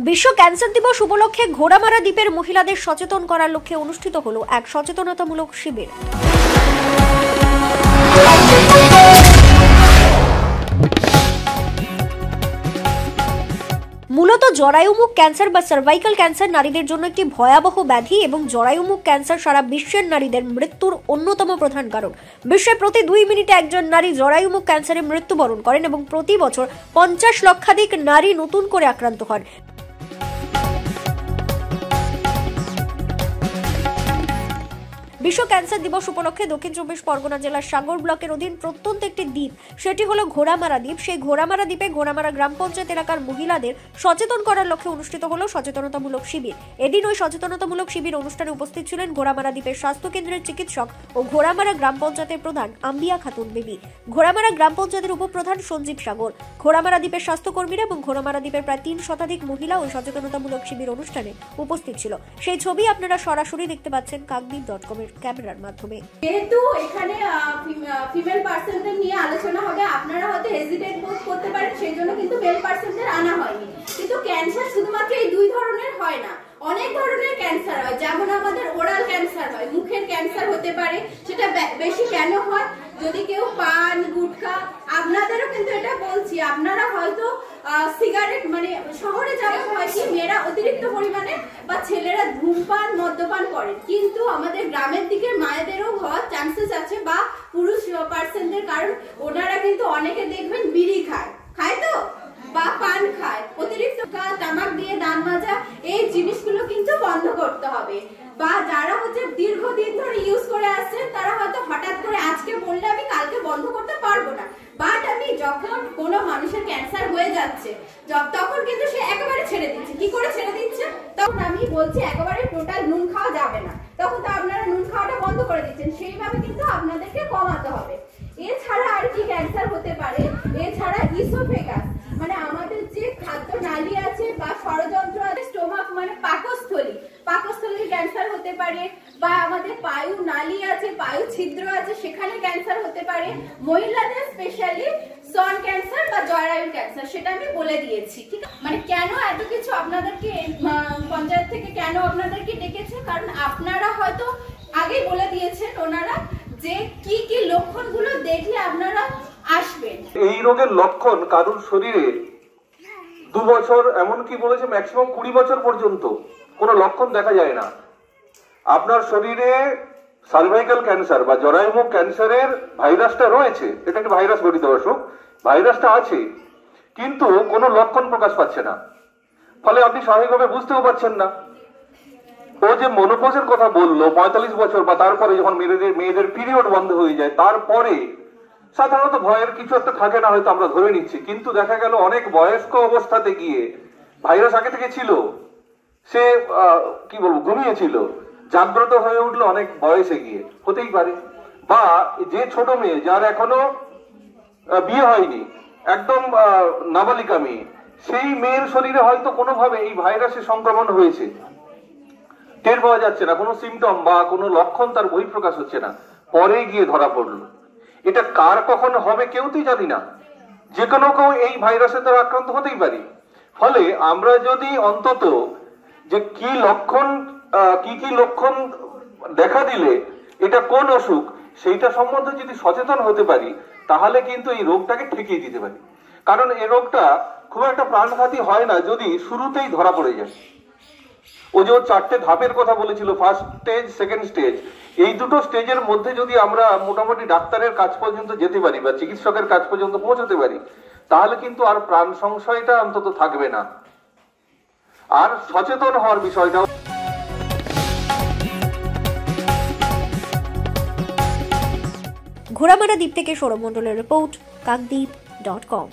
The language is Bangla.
বিশ্ব ক্যান্সার দিবস উপলক্ষে ঘোড়ামারা দ্বীপের মহিলাদের সচেতন করার লক্ষ্যে অনুষ্ঠিত হলো এক সচেতনতামূলক শিবির। মূলত জরায়ুমুখ ক্যান্সার বা সার্ভাইকাল ক্যান্সার নারীদের জন্য একটি ভয়াবহ ব্যাধি এবং জরায়ুমুখ ক্যান্সার সারা বিশ্বের নারীদের মৃত্যুর অন্যতম প্রধান কারণ। বিশ্বে প্রতি 2 মিনিটে একজন নারী জরায়ুমুখ ক্যান্সারে মৃত্যুবরণ করেন এবং প্রতি বছর 50 লক্ষাধিক নারী নতুন করে আক্রান্ত হন। বিশ্ব ক্যান্সার দিবস উপলক্ষে দক্ষিণ 24 পরগনা জেলার সাগর ব্লকের অধীন প্রত্যন্ত একটি দ্বীপ, সেটি হলো ঘোড়ামারা দ্বীপ। সেই ঘোড়ামারা দ্বীপে ঘোড়ামারা গ্রাম পঞ্চায়েত এলাকার মহিলাদের সচেতন করার লক্ষ্যে অনুষ্ঠিত হলো সচেতনতামূলক শিবির। এদিন ওই সচেতনতামূলক শিবির অনুষ্ঠানে উপস্থিত ছিলেন ঘোড়ামারা দ্বীপের স্বাস্থ্য কেন্দ্রের চিকিৎসক ও ঘোড়ামারা গ্রাম পঞ্চায়েতের প্রধান আম্বিয়া খাতুন বেবি, ঘোড়ামারা গ্রাম পঞ্চায়েতের উপপ্রধান সঞ্জীব সাগর, ঘোড়ামারা দ্বীপের স্বাস্থ্যকর্মীরা এবং ঘোড়ামারা দ্বীপের প্রায় 3 শতাধিক মহিলা ওই সচেতনতামূলক শিবির অনুষ্ঠানে উপস্থিত ছিল। সেই ছবি আপনারা সরাসরি দেখতে পাচ্ছেন কাকদ্বীপ.com এর ক্যামেরার মাধ্যমে। যেহেতু এখানে ফিমেল পার্সনদের নিয়ে আলোচনা হবে, আপনারা হয়তো হেজিটেট বোধ করতে পারেন, সেই জন্য কিন্তু মেল পার্সনদের আনা হয়নি। কিন্তু ক্যান্সার শুধুমাত্র এই 2 ধরনের হয় না, অনেক ধরনের ক্যান্সার হয়। যেমন আমাদের ওরাল ক্যান্সার হয়, মুখের ক্যান্সার হতে পারে। সেটা বেশি কেন হয়? যদি কেউ পান গুটখা, আপনাদেরও কিন্তু এটা বলছি, আপনারা হয়তো সিগারেট, মানে শহরে যেমন হয় কি মেয়েরা অতিরিক্ত পরিমাণে বা ছেলেরা ধূমপান মদ্যপান করেন, কিন্তু আমাদের গ্রামের দিকে মায়েদেরও হওয়ার চান্সেস আছে, বা পুরুষ পার্সনদের, কারণ ওনারা কিন্তু অনেকে দেখবেন বিড়ি খায় তো, বা পান খায়, অতিরিক্ত তামাক দিয়ে দাঁত মাজা, এই জিনিসগুলো কিন্তু বন্ধ করতে হবে। বা যারা হচ্ছে দীর্ঘদিন ধরে ইউজ করে আসছেন, তারা হয়তো হঠাৎ করে আজকে বললে আমি কালকে বন্ধ করতে পারবো না, বাট আমি যখন কোনো মানুষের ক্যান্সার হয়ে যাচ্ছে তখন কিন্তু সে একেবারে ছেড়ে দিচ্ছে। কি করে ছেড়ে দিচ্ছে? তখন আমি বলছি একেবারে টোটাল নুন খাওয়া যাবে না, তখন তো আপনারা নুন খাওয়াটা বন্ধ করে দিচ্ছেন। সেইভাবে কিন্তু আপনাদেরকে কমাতে হবে। এছাড়া আর কি ক্যান্সার হতে পারে? এছাড়া ইসোফেগাস, মানে আমাদের যে খাদ্য নালী আছে বা ষড়যন্ত্র আছে, স্টোমাক মানে পাকস্থলীর ক্যান্সার হতে পারে, বা আমাদের পায়ু নালী আছে, পায়ু ছিদ্র আছে, সেখানে ক্যান্সার হতে পারে। মহিলাদের স্পেশালি স্তন ক্যান্সার বা জরায়ু ক্যান্সার, সেটা আমি বলে দিয়েছি। ঠিক আছে, মানে কেন এত কিছু আপনাদেরকে পঞ্চায়েত থেকে কেন আপনাদেরকে ডেকেছে, কারণ আপনারা হয়তো আগেই বলে দিয়েছেন ওনারা যে কি কি লক্ষণগুলো দেখলে আপনারা আসবেন। এই রোগের লক্ষণ কারোর শরীরে 2 বছর, এমনকি বলেছে ম্যাক্সিমাম 20 বছর পর্যন্ত কোনো লক্ষণ দেখা যায় না। আপনার শরীরে সার্ভাইকাল ক্যান্সার বা জরায়ুমুখ ক্যান্সারের ভাইরাসটা রয়েছে, এটা একটা ভাইরাস ঘটিত অসুখ, ভাইরাসটা আছে, কিন্তু কোনো লক্ষণ প্রকাশ পাচ্ছে না। ফলে আপনি স্বাভাবিকভাবে বুঝতেও পারছেন না। ও যে মনোপজের কথা বললো 45 বছর বা তারপরে যখন মেয়েদের পিরিয়ড বন্ধ হয়ে যায়, তারপরে সাধারণত ভয়ের কিছু একটা থাকে না, হয়তো আমরা ধরে নিচ্ছি, কিন্তু দেখা গেল অনেক বয়স্ক অবস্থাতে গিয়ে ভাইরাস আগে থেকে ছিল, সে কি বলবো ঘুমিয়েছিল, জাগ্রত হয়ে উঠলো অনেক বয়সে গিয়ে, হতেই পারে। বা যে ছোট মেয়ে যার এখনো বিয়ে হয়নি, একদম নাবালিকা মেয়ে, সেই মেয়ের শরীরে হয়তো কোনোভাবে এই ভাইরাসের সংক্রমণ হয়েছে, টের পাওয়া যাচ্ছে না, কোনো সিমটম বা কোনো লক্ষণ তার বহিঃপ্রকাশ হচ্ছে না, পরে গিয়ে ধরা পড়লো। এটা কার কখন হবে কেউ তো জানি না, যে কোনো কেউ এই ভাইরাসে তার আক্রান্ত হতেই পারি। ফলে আমরা যদি অন্তত যে কি লক্ষণ দেখা দিলে এটা কোন অসুখ, সেইটা সম্বন্ধে যদি সচেতন হতে পারি, তাহলে কিন্তু এই রোগটাকে ঠেকিয়ে দিতে পারি। কারণ এই রোগটা খুব একটা প্রাণঘাতী হয় না যদি শুরুতেই ধরা পড়ে যায়। ও যে 4টে ধাপের কথা বলেছিল, ফার্স্ট স্টেজ, সেকেন্ড স্টেজ, এই দুটো স্টেজের মধ্যে যদি আমরা মোটামুটি ডাক্তারের কাছ পর্যন্ত যেতে পারি বা চিকিৎসকের কাছ পর্যন্ত পৌঁছতে পারি, তাহলে কিন্তু আর প্রাণ সংশয়টা অন্তত থাকবে না। আর সচেতন হওয়ার বিষয়টা। ঘোড়ামারা দ্বীপ থেকে সৌরভ মণ্ডলের রিপোর্ট, কাকদ্বীপ.com।